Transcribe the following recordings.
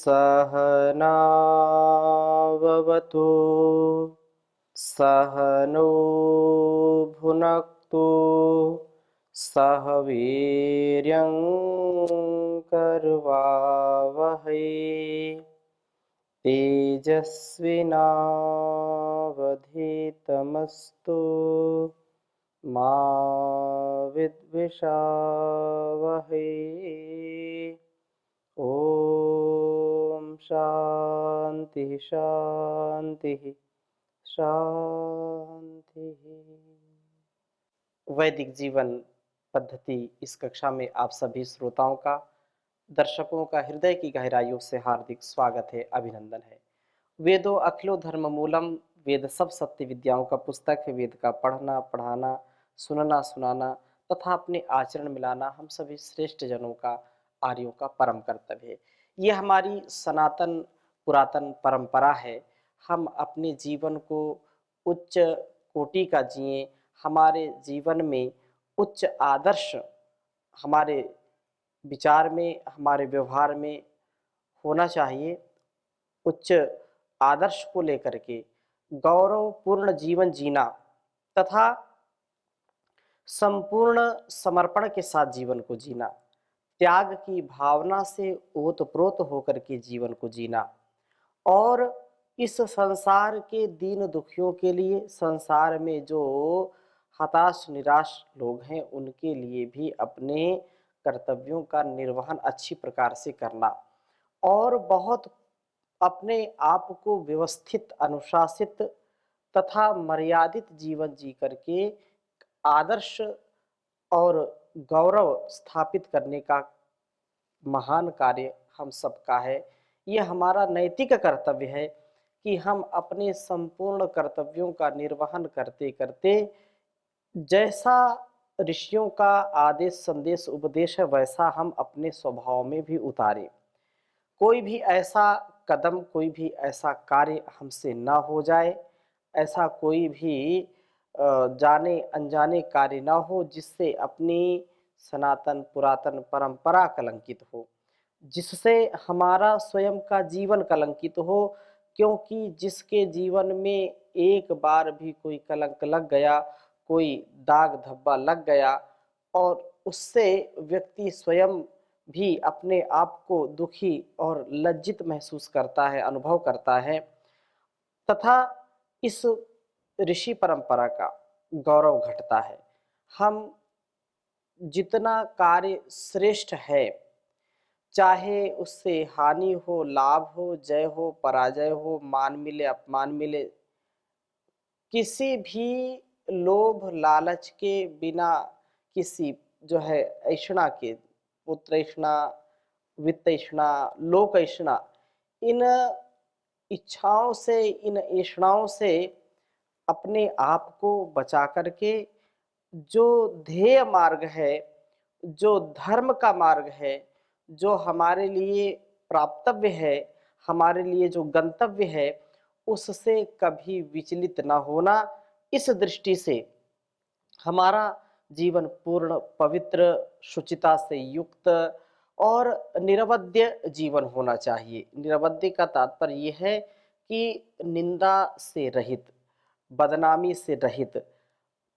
सहनाववतु सहनो भुनक्तु सह वीर्यं करवावहै तेजस्विनावधीतमस्तु मा विद्विषावहै। ओम शांति शांति शांति। वैदिक जीवन पद्धति इस कक्षा में आप सभी श्रोताओं का, दर्शकों का हृदय की गहराइयों से हार्दिक स्वागत है, अभिनंदन है। वेदो अखिलो धर्म मूलम, वेद सब सत्य विद्याओं का पुस्तक है। वेद का पढ़ना, पढ़ाना, सुनना, सुनाना तथा अपने आचरण मिलाना हम सभी श्रेष्ठ जनों का, आर्यों का परम कर्तव्य है। ये हमारी सनातन पुरातन परंपरा है। हम अपने जीवन को उच्च कोटि का जिएं, हमारे जीवन में उच्च आदर्श हमारे विचार में, हमारे व्यवहार में होना चाहिए। उच्च आदर्श को लेकर के गौरवपूर्ण जीवन जीना तथा संपूर्ण समर्पण के साथ जीवन को जीना, त्याग की भावना से ओतप्रोत होकर के जीवन को जीना और इस संसार के दीन दुखियों के लिए, संसार में जो हताश निराश लोग हैं उनके लिए भी अपने कर्तव्यों का निर्वहन अच्छी प्रकार से करना और बहुत अपने आप को व्यवस्थित, अनुशासित तथा मर्यादित जीवन जी करके आदर्श और गौरव स्थापित करने का महान कार्य हम सबका है। यह हमारा नैतिक कर्तव्य है कि हम अपने संपूर्ण कर्तव्यों का निर्वहन करते करते जैसा ऋषियों का आदेश, संदेश, उपदेश है वैसा हम अपने स्वभाव में भी उतारें। कोई भी ऐसा कदम, कोई भी ऐसा कार्य हमसे ना हो जाए, ऐसा कोई भी जाने अनजाने कार्य ना हो जिससे अपनी सनातन पुरातन परंपरा कलंकित हो, जिससे हमारा स्वयं का जीवन कलंकित हो। क्योंकि जिसके जीवन में एक बार भी कोई कलंक लग गया, कोई दाग धब्बा लग गया और उससे व्यक्ति स्वयं भी अपने आप को दुखी और लज्जित महसूस करता है, अनुभव करता है तथा इस ऋषि परंपरा का गौरव घटता है। हम जितना कार्य श्रेष्ठ है, चाहे उससे हानि हो, लाभ हो, जय हो, पराजय हो, मान मिले, अपमान मिले, किसी भी लोभ लालच के बिना, किसी जो है ऐषणा के, पुत्रैषणा, वित्तैषणा, लोकैषणा, इन इच्छाओं से, इन ऐषणाओं से अपने आप को बचा करके जो ध्येय मार्ग है, जो धर्म का मार्ग है, जो हमारे लिए प्राप्तव्य है, हमारे लिए जो गंतव्य है, उससे कभी विचलित न होना। इस दृष्टि से हमारा जीवन पूर्ण पवित्र, शुचिता से युक्त और निरवध्य जीवन होना चाहिए। निरवध्य का तात्पर्य यह है कि निंदा से रहित, बदनामी से रहित।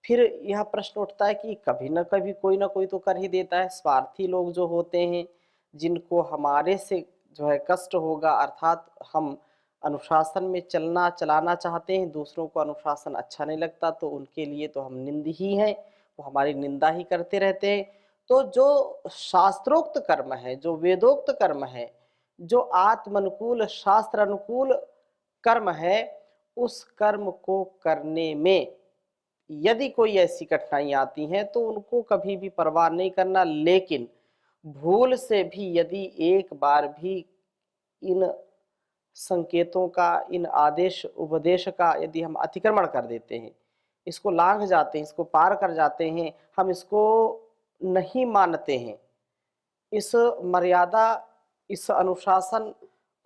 फिर यह प्रश्न उठता है कि कभी न कभी कोई ना कोई तो कर ही देता है। स्वार्थी लोग जो होते हैं, जिनको हमारे से जो है कष्ट होगा, अर्थात हम अनुशासन में चलाना चाहते हैं, दूसरों को अनुशासन अच्छा नहीं लगता, तो उनके लिए तो हम निंद ही हैं, वो हमारी निंदा ही करते रहते हैं। तो जो शास्त्रोक्त कर्म है, जो वेदोक्त कर्म है, जो आत्मानुकूल, शास्त्र अनुकूल कर्म है, उस कर्म को करने में यदि कोई ऐसी कठिनाई आती हैं तो उनको कभी भी परवाह नहीं करना। लेकिन भूल से भी यदि एक बार भी इन संकेतों का, इन आदेश उपदेश का यदि हम अतिक्रमण कर देते हैं, इसको लांघ जाते हैं, इसको पार कर जाते हैं, हम इसको नहीं मानते हैं, इस मर्यादा, इस अनुशासन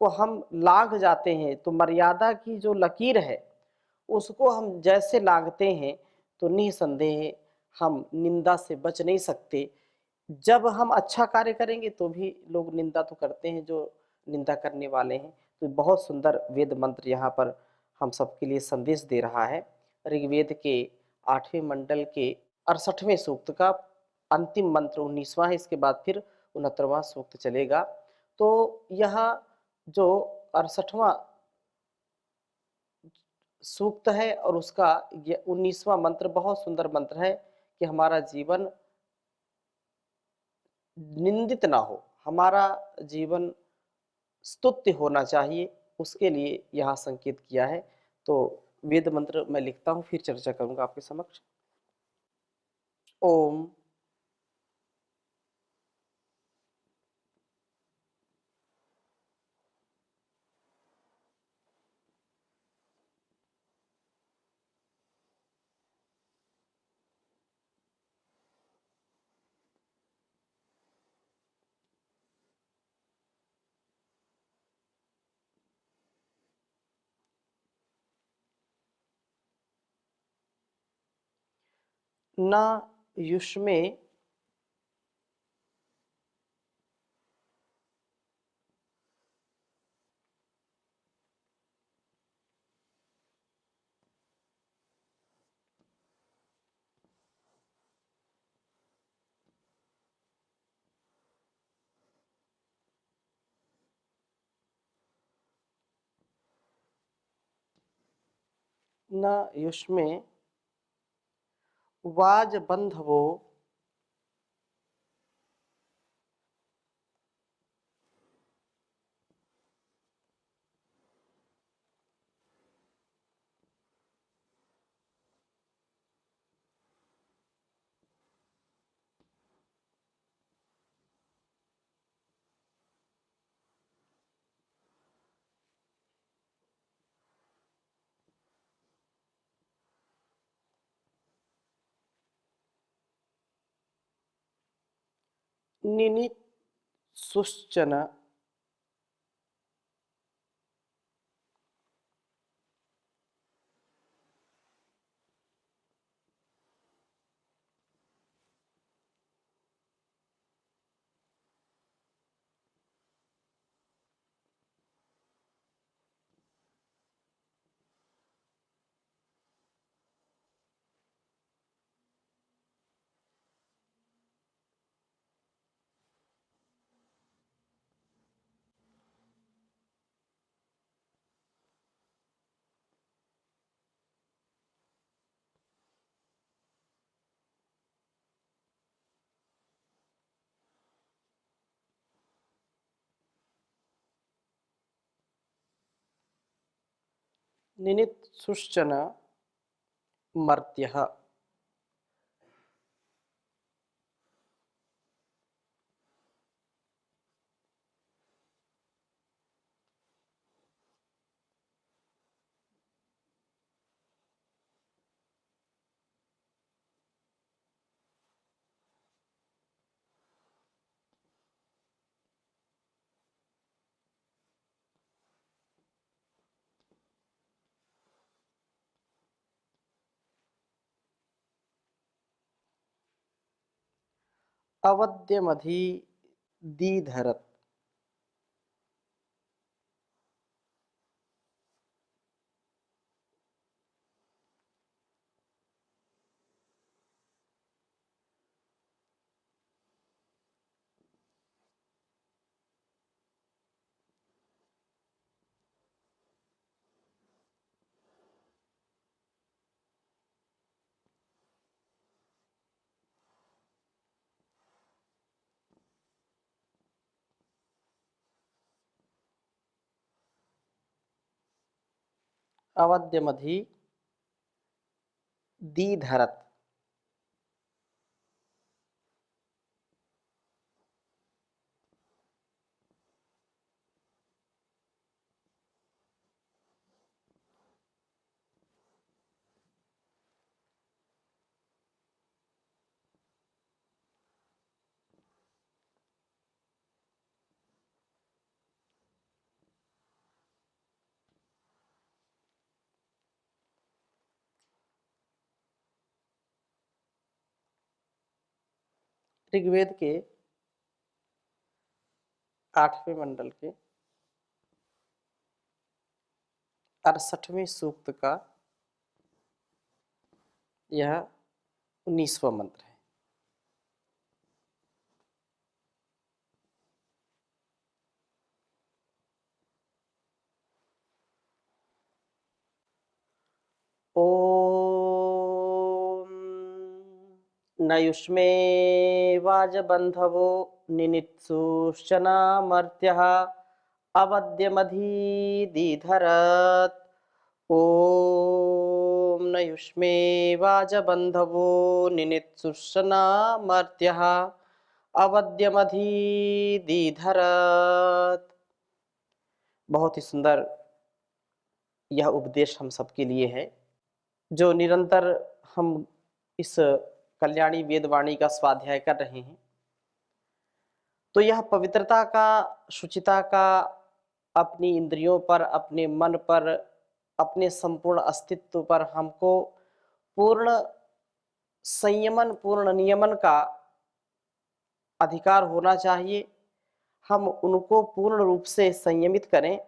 को हम लांघ जाते हैं, तो मर्यादा की जो लकीर है उसको हम जैसे लांघते हैं तो निसंदेह हम निंदा से बच नहीं सकते। जब हम अच्छा कार्य करेंगे तो भी लोग निंदा तो करते हैं, जो निंदा करने वाले हैं। तो बहुत सुंदर वेद मंत्र यहाँ पर हम सबके लिए संदेश दे रहा है। ऋग्वेद के 8वें मंडल के 68वें सूक्त का अंतिम मंत्र 19वां है, इसके बाद फिर 69वां सूक्त चलेगा। तो यह जो 68वां सूक्त है और उसका ये 19वां मंत्र बहुत सुंदर मंत्र है कि हमारा जीवन निंदित ना हो, हमारा जीवन स्तुत्य होना चाहिए, उसके लिए यहाँ संकेत किया है। तो वेद मंत्र मैं लिखता हूँ, फिर चर्चा करूँगा आपके समक्ष। ओम न युष्मे न युष्मे वाज बंधवो निनित्सुश्चन निनित्सुश्चन मर्त्यः। अवद्यमधि दीधरत्। अवद्यमधि दीधरत्। ऋग्वेद के 8वें मंडल के 68वें सूक्त का यह 19वां मंत्र है। ओम न युष्मे वाजबंधवो निनित्सुश्चना मर्त्यः अवद्यमधीधरत्। ओम न युष्मे वाजबंधवो निनित्सुश्चना मर्त्यः अवद्यमधीधरत्। बहुत ही सुंदर यह उपदेश हम सबके लिए है, जो निरंतर हम इस कल्याणी वेदवाणी का स्वाध्याय कर रहे हैं। तो यह पवित्रता का, शुचिता का, अपनी इंद्रियों पर, अपने मन पर, अपने संपूर्ण अस्तित्व पर हमको पूर्ण संयमन, पूर्ण नियमन का अधिकार होना चाहिए। हम उनको पूर्ण रूप से संयमित करें,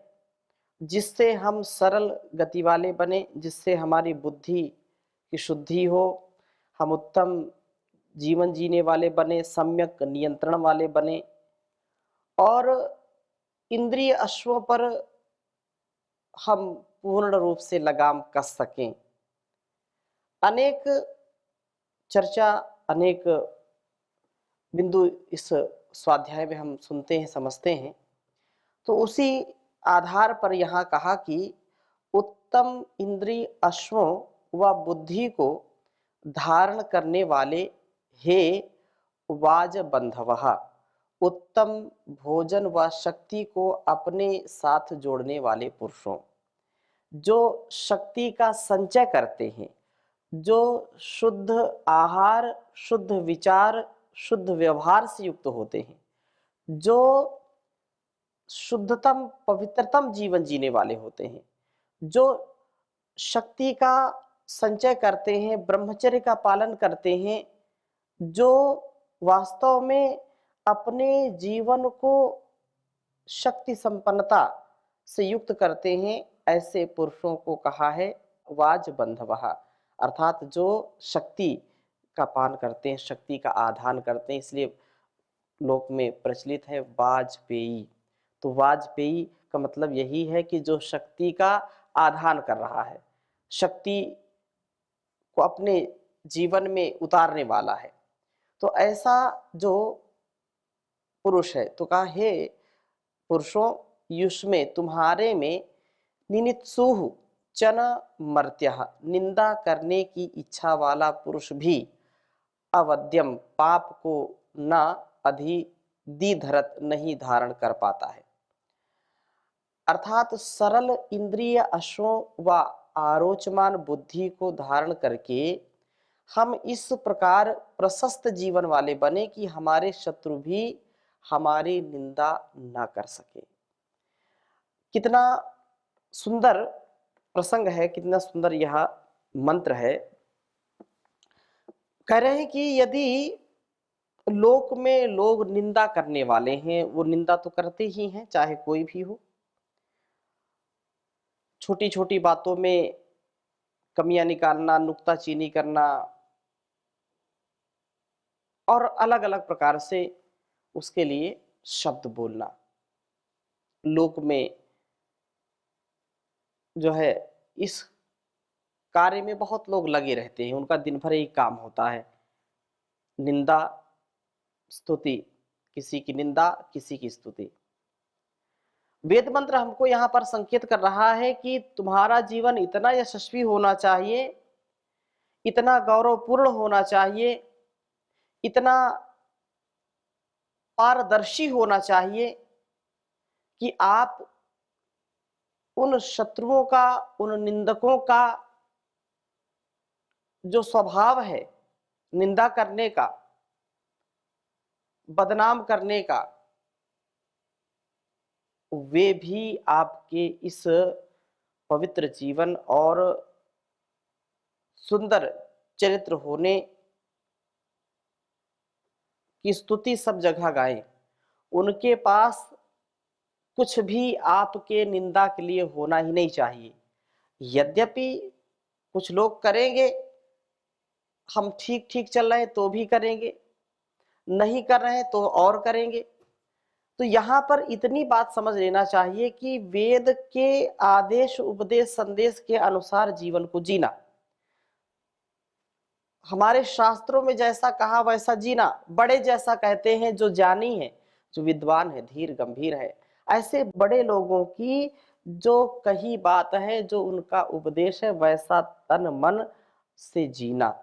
जिससे हम सरल गति वाले बने, जिससे हमारी बुद्धि की शुद्धि हो, हम उत्तम जीवन जीने वाले बने, सम्यक नियंत्रण वाले बने और इंद्रिय अश्वों पर हम पूर्ण रूप से लगाम कस सकें। अनेक चर्चा, अनेक बिंदु इस स्वाध्याय में हम सुनते हैं, समझते हैं। तो उसी आधार पर यहाँ कहा कि उत्तम इंद्रिय अश्वों व बुद्धि को धारण करने वाले हे वाज बंधवः, उत्तम भोजन व शक्ति को अपने साथ जोड़ने वाले पुरुषों, जो शक्ति का संचय करते हैं, जो शुद्ध आहार, शुद्ध विचार, शुद्ध व्यवहार से युक्त होते हैं, जो शुद्धतम पवित्रतम जीवन जीने वाले होते हैं, जो शक्ति का संचय करते हैं, ब्रह्मचर्य का पालन करते हैं, जो वास्तव में अपने जीवन को शक्ति संपन्नता से युक्त करते हैं, ऐसे पुरुषों को कहा है वाज बंधवः, अर्थात जो शक्ति का पान करते हैं, शक्ति का आधान करते हैं। इसलिए लोक में प्रचलित है वाजपेयी। तो वाजपेयी का मतलब यही है कि जो शक्ति का आधान कर रहा है, शक्ति को अपने जीवन में उतारने वाला है। तो ऐसा जो पुरुष है, तो कहा हे पुरुषों, युष्मे तुम्हारे में निनित्सुः चन मर्त्यः, निंदा करने की इच्छा वाला पुरुष भी अवध्यम, पाप को न अधिधरत, नहीं धारण कर पाता है। अर्थात सरल इंद्रिय अश्वों व आरोचमान बुद्धि को धारण करके हम इस प्रकार प्रशस्त जीवन वाले बने कि हमारे शत्रु भी हमारी निंदा ना कर सके। कितना सुंदर प्रसंग है, कितना सुंदर यह मंत्र है। कह रहे हैं कि यदि लोक में लोग निंदा करने वाले हैं, वो निंदा तो करते ही हैं, चाहे कोई भी हो। छोटी छोटी बातों में कमियां निकालना, नुक्ताचीनी करना और अलग अलग प्रकार से उसके लिए शब्द बोलना। लोक में जो है इस कार्य में बहुत लोग लगे रहते हैं, उनका दिन भर यही काम होता है, निंदा स्तुति, किसी की निंदा, किसी की स्तुति। वेद मंत्र हमको यहाँ पर संकेत कर रहा है कि तुम्हारा जीवन इतना यशस्वी होना चाहिए, इतना गौरवपूर्ण होना चाहिए, इतना पारदर्शी होना चाहिए कि आप उन शत्रुओं का, उन निंदकों का जो स्वभाव है निंदा करने का, बदनाम करने का, वे भी आपके इस पवित्र जीवन और सुंदर चरित्र होने की स्तुति सब जगह गाएं। उनके पास कुछ भी आपके निंदा के लिए होना ही नहीं चाहिए। यद्यपि कुछ लोग करेंगे, हम ठीक ठीक चल रहे हैं तो भी करेंगे, नहीं कर रहे हैं तो और करेंगे। तो यहाँ पर इतनी बात समझ लेना चाहिए कि वेद के आदेश उपदेश संदेश के अनुसार जीवन को जीना, हमारे शास्त्रों में जैसा कहा वैसा जीना, बड़े जैसा कहते हैं जो ज्ञानी है, जो विद्वान है, धीर गंभीर है, ऐसे बड़े लोगों की जो कही बात है, जो उनका उपदेश है, वैसा तन मन से जीना।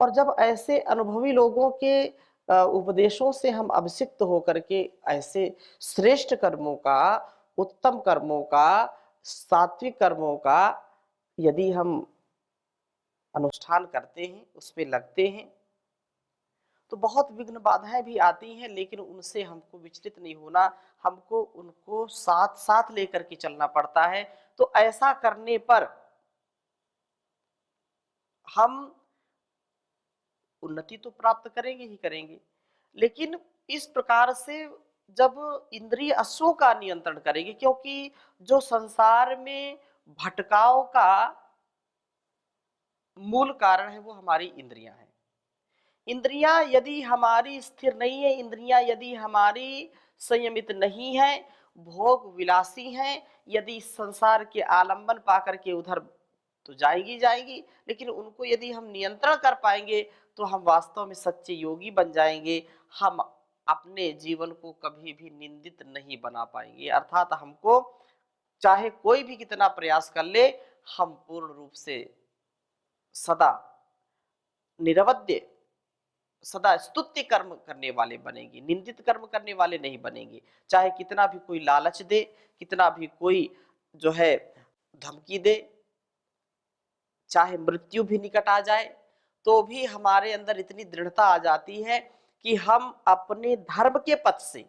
और जब ऐसे अनुभवी लोगों के उपदेशों से हम अभिषिक्त होकर के ऐसे श्रेष्ठ कर्मों का, उत्तम कर्मों का, सात्विक कर्मों का यदि हम अनुष्ठान करते हैं, उस पे लगते हैं, तो बहुत विघ्न बाधाएं भी आती हैं, लेकिन उनसे हमको विचलित नहीं होना, हमको उनको साथ साथ लेकर के चलना पड़ता है। तो ऐसा करने पर हम उन्नति तो प्राप्त करेंगे ही करेंगे, लेकिन इस प्रकार से जब इंद्रिय अश्वों का नियंत्रण करेंगे, क्योंकि जो संसार में भटकाव का मूल कारण है वो हमारी इंद्रियां हैं। इंद्रियां यदि हमारी स्थिर नहीं है, इंद्रियां यदि हमारी संयमित नहीं है, भोग विलासी हैं, यदि संसार के आलंबन पाकर के उधर तो जाएगी जाएगी, लेकिन उनको यदि हम नियंत्रण कर पाएंगे तो हम वास्तव में सच्चे योगी बन जाएंगे। हम अपने जीवन को कभी भी निंदित नहीं बना पाएंगे, अर्थात हमको चाहे कोई भी कितना प्रयास कर ले, हम पूर्ण रूप से सदा निरवध्य, सदा स्तुत्य कर्म करने वाले बनेंगे, निंदित कर्म करने वाले नहीं बनेंगे। चाहे कितना भी कोई लालच दे, कितना भी कोई जो है धमकी दे, चाहे मृत्यु भी निकट आ जाए, तो भी हमारे अंदर इतनी दृढ़ता आ जाती है कि हम अपने धर्म के पथ से,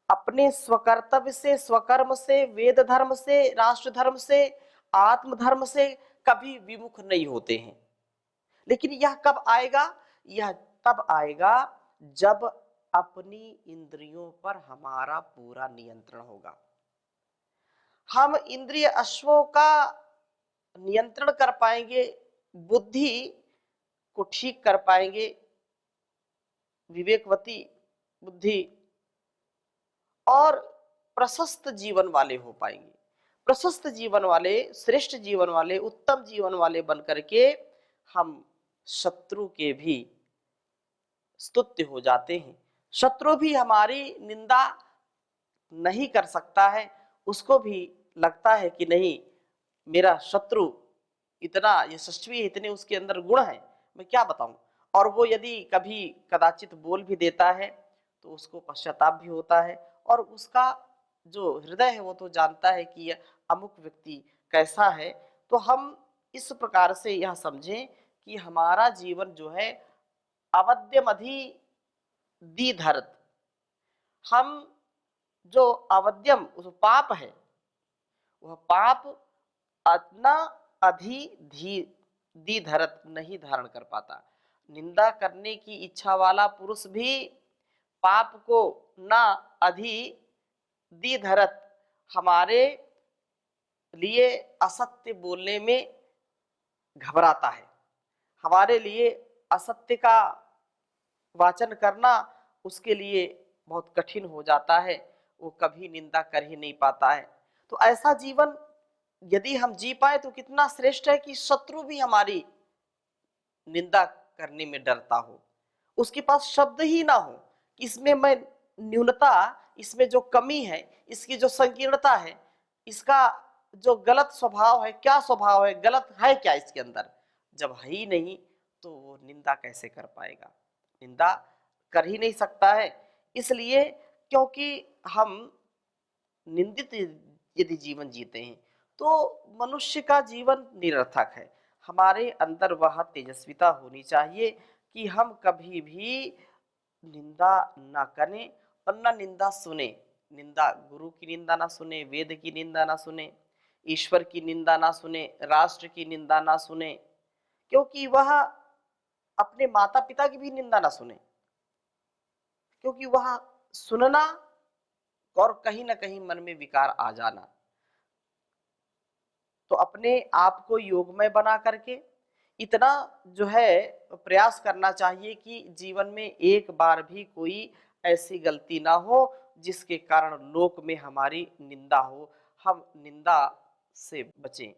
अपने स्वकर्तव्य से, स्वकर्म से, वेद धर्म से, राष्ट्र धर्म से, आत्म धर्म से कभी विमुख नहीं होते हैं। लेकिन यह कब आएगा? यह तब आएगा जब अपनी इंद्रियों पर हमारा पूरा नियंत्रण होगा। हम इंद्रिय अश्वों का नियंत्रण कर पाएंगे, बुद्धि को ठीक कर पाएंगे, विवेकवती बुद्धि, और प्रशस्त जीवन वाले हो पाएंगे। प्रशस्त जीवन वाले, श्रेष्ठ जीवन वाले, उत्तम जीवन वाले बन करके हम शत्रु के भी स्तुत्य हो जाते हैं। शत्रु भी हमारी निंदा नहीं कर सकता है, उसको भी लगता है कि नहीं, मेरा शत्रु इतना यशस्वी है, इतने उसके अंदर गुण है, मैं क्या बताऊं। और वो यदि कभी कदाचित बोल भी देता है तो उसको पश्चाताप भी होता है, और उसका जो हृदय है वो तो जानता है कि यह अमुक व्यक्ति कैसा है। तो हम इस प्रकार से यह समझें कि हमारा जीवन जो है अवध्यमधि दीधर्त, हम जो अवध्यम उस पाप है, वह पाप अपना अधि धी दी धरत नहीं धारण कर पाता। निंदा करने की इच्छा वाला पुरुष भी पाप को ना अधि दी धरत, हमारे लिए असत्य बोलने में घबराता है, हमारे लिए असत्य का वाचन करना उसके लिए बहुत कठिन हो जाता है, वो कभी निंदा कर ही नहीं पाता है। तो ऐसा जीवन यदि हम जी पाए तो कितना श्रेष्ठ है कि शत्रु भी हमारी निंदा करने में डरता हो, उसके पास शब्द ही ना हो, इसमें मैं न्यूनता, इसमें जो कमी है, इसकी जो संकीर्णता है, इसका जो गलत स्वभाव है, क्या स्वभाव है, गलत है क्या इसके अंदर, जब है ही नहीं तो वो निंदा कैसे कर पाएगा, निंदा कर ही नहीं सकता है। इसलिए क्योंकि हम निंदित यदि जीवन जीते हैं तो मनुष्य का जीवन निरर्थक है। हमारे अंदर वह तेजस्विता होनी चाहिए कि हम कभी भी निंदा ना करें और ना निंदा सुने। निंदा, गुरु की निंदा ना सुने, वेद की निंदा ना सुने, ईश्वर की निंदा ना सुने, राष्ट्र की निंदा ना सुने, क्योंकि वह अपने माता पिता की भी निंदा ना सुने, क्योंकि वह सुनना और कहीं ना कहीं मन में विकार आ जाना, तो अपने आप को योगमय बना करके इतना जो है प्रयास करना चाहिए कि जीवन में एक बार भी कोई ऐसी गलती ना हो जिसके कारण लोक में हमारी निंदा हो, हम निंदा से बचें।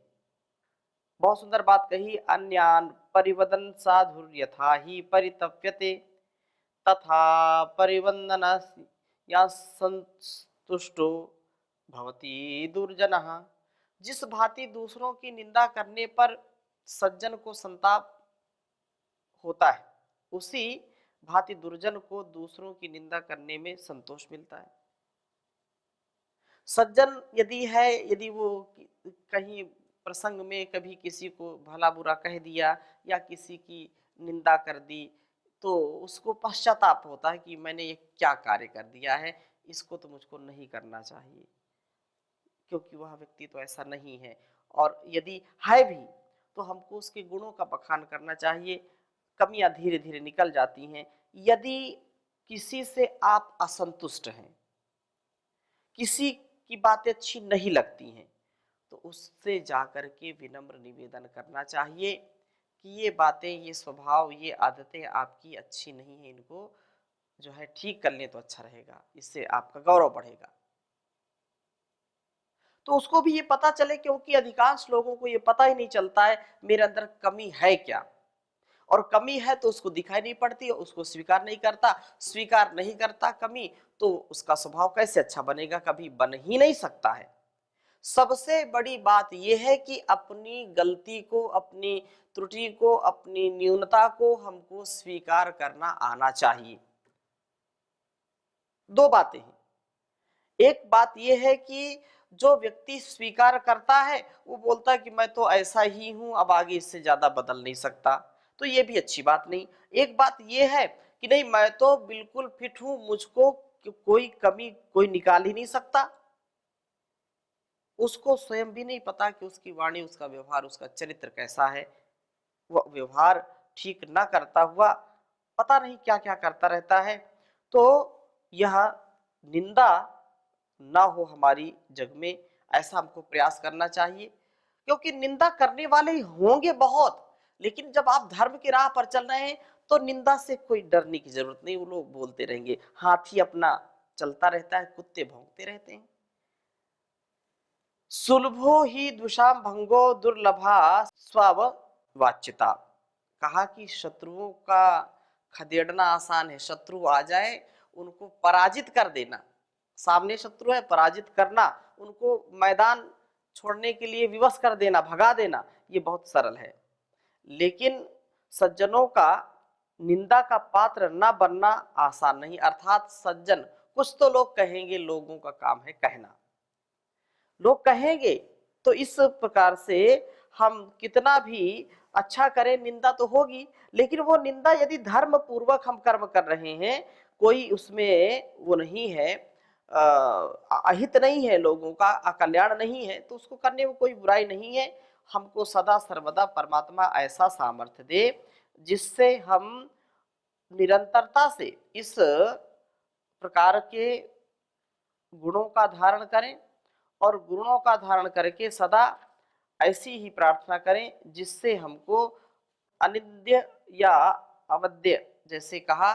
बहुत सुंदर बात कही, अन्यान परिवदन साधुर यथा ही परितप्यते तथा परिवंदन या संतुष्टो भवति दुर्जनः। जिस भांति दूसरों की निंदा करने पर सज्जन को संताप होता है, उसी भांति दुर्जन को दूसरों की निंदा करने में संतोष मिलता है। सज्जन यदि है, यदि वो कहीं प्रसंग में कभी किसी को भला बुरा कह दिया या किसी की निंदा कर दी, तो उसको पश्चाताप होता है कि मैंने ये क्या कार्य कर दिया है, इसको तो मुझको नहीं करना चाहिए, क्योंकि वह व्यक्ति तो ऐसा नहीं है। और यदि है भी तो हमको उसके गुणों का बखान करना चाहिए। कमियां धीरे धीरे निकल जाती हैं। यदि किसी से आप असंतुष्ट हैं, किसी की बातें अच्छी नहीं लगती हैं, तो उससे जाकर के विनम्र निवेदन करना चाहिए कि ये बातें, ये स्वभाव, ये आदतें आपकी अच्छी नहीं है, इनको जो है ठीक कर लें तो अच्छा रहेगा, इससे आपका गौरव बढ़ेगा। तो उसको भी ये पता चले, क्योंकि अधिकांश लोगों को ये पता ही नहीं चलता है मेरे अंदर कमी है क्या, और कमी है तो उसको दिखाई नहीं पड़ती, उसको स्वीकार नहीं करता, स्वीकार नहीं करता कमी, तो उसका स्वभाव कैसे अच्छा बनेगा, कभी बन ही नहीं सकता है। सबसे बड़ी बात यह है कि अपनी गलती को, अपनी त्रुटि को, अपनी न्यूनता को हमको स्वीकार करना आना चाहिए। दो बातें हैं। एक बात यह है कि जो व्यक्ति स्वीकार करता है वो बोलता है कि मैं तो ऐसा ही हूं, अब आगे इससे ज्यादा बदल नहीं सकता, तो ये भी अच्छी बात नहीं। एक बात यह है कि नहीं, मैं तो बिल्कुल फिट हूं, मुझको कोई कमी कोई निकाल ही नहीं सकता। उसको स्वयं भी नहीं पता कि उसकी वाणी, उसका व्यवहार, उसका चरित्र कैसा है। वह व्यवहार ठीक ना करता हुआ पता नहीं क्या क्या करता रहता है। तो यह निंदा ना हो हमारी जग में, ऐसा हमको प्रयास करना चाहिए। क्योंकि निंदा करने वाले होंगे बहुत, लेकिन जब आप धर्म की राह पर चल रहे हैं तो निंदा से कोई डरने की जरूरत नहीं। वो लोग बोलते रहेंगे, हाथी अपना चलता रहता है, कुत्ते भौंकते रहते हैं। सुलभो ही दुषाम भंगो दुर्लभा स्ववाच्यता। कहा कि शत्रुओं का खदेड़ना आसान है, शत्रु आ जाए उनको पराजित कर देना, सामने शत्रु है, पराजित करना, उनको मैदान छोड़ने के लिए विवश कर देना, भगा देना, ये बहुत सरल है। लेकिन सज्जनों का निंदा का पात्र न बनना आसान नहीं। अर्थात सज्जन, कुछ तो लोग कहेंगे, लोगों का काम है कहना, लोग कहेंगे, तो इस प्रकार से हम कितना भी अच्छा करें, निंदा तो होगी। लेकिन वो निंदा यदि धर्म पूर्वक हम कर्म कर रहे हैं, कोई उसमें वो नहीं है, अहित नहीं है, लोगों का अकल्याण नहीं है, तो उसको करने में कोई बुराई नहीं है। हमको सदा सर्वदा परमात्मा ऐसा सामर्थ्य दे जिससे हम निरंतरता से इस प्रकार के गुणों का धारण करें, और गुणों का धारण करके सदा ऐसी ही प्रार्थना करें जिससे हमको अनिंद्य या अवध्य, जैसे कहा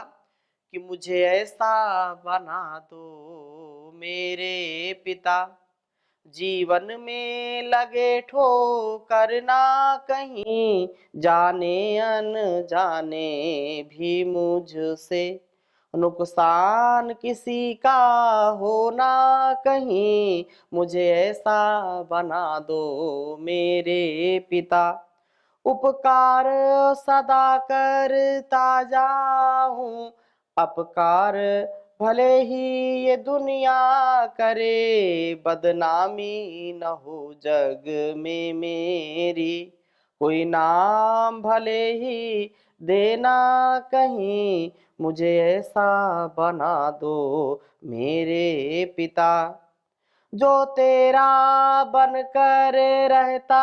कि मुझे ऐसा बना दो मेरे पिता, जीवन में लगे ठोकर ना कहीं, जाने अनजाने भी मुझसे नुकसान किसी का हो ना कहीं, मुझे ऐसा बना दो मेरे पिता, उपकार सदा करता जाऊं, अपकार भले ही ये दुनिया करे, बदनामी न हो जग में मेरी, कोई नाम भले ही देना कहीं, मुझे ऐसा बना दो मेरे पिता, जो तेरा बनकर रहता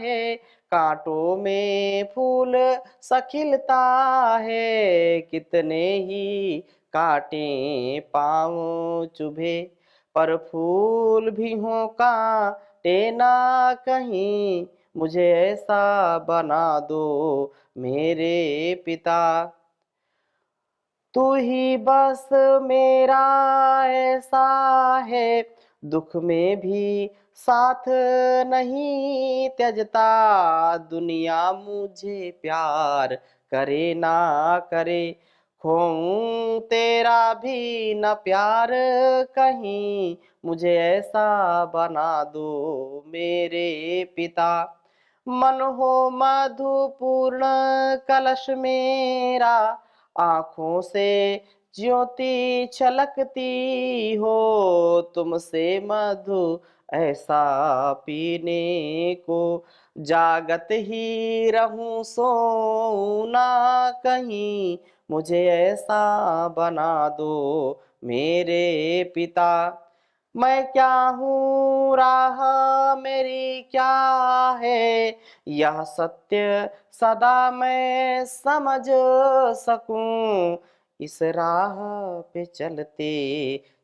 है, कांटों में फूल सखिलता है, कितने ही कांटे पाँव चुभे, पर फूल भी हों कांटे छूटे ना कहीं, मुझे ऐसा बना दो मेरे पिता। तू ही बस मेरा ऐसा है, दुख में भी साथ नहीं त्यजता। दुनिया मुझे प्यार करे ना करे, खोऊं तेरा भी न प्यार कहीं, मुझे ऐसा बना दो मेरे पिता। मन हो मधुपूर्ण कलश मेरा, आँखों से ज्योति छलकती हो, तुमसे मधु ऐसा पीने को, जागत ही रहूं सोऊं ना कहीं, मुझे ऐसा बना दो मेरे पिता। मैं क्या हूँ राह मेरी क्या है, यह सत्य सदा मैं समझ सकूं। इस राह पे चलते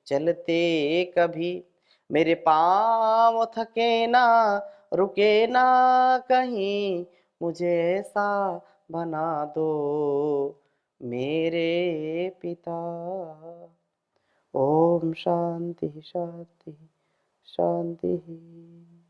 चलते कभी मेरे पाँव थके ना, रुके ना कहीं, मुझे ऐसा बना दो मेरे पिता। ओम शांति शांति शांति।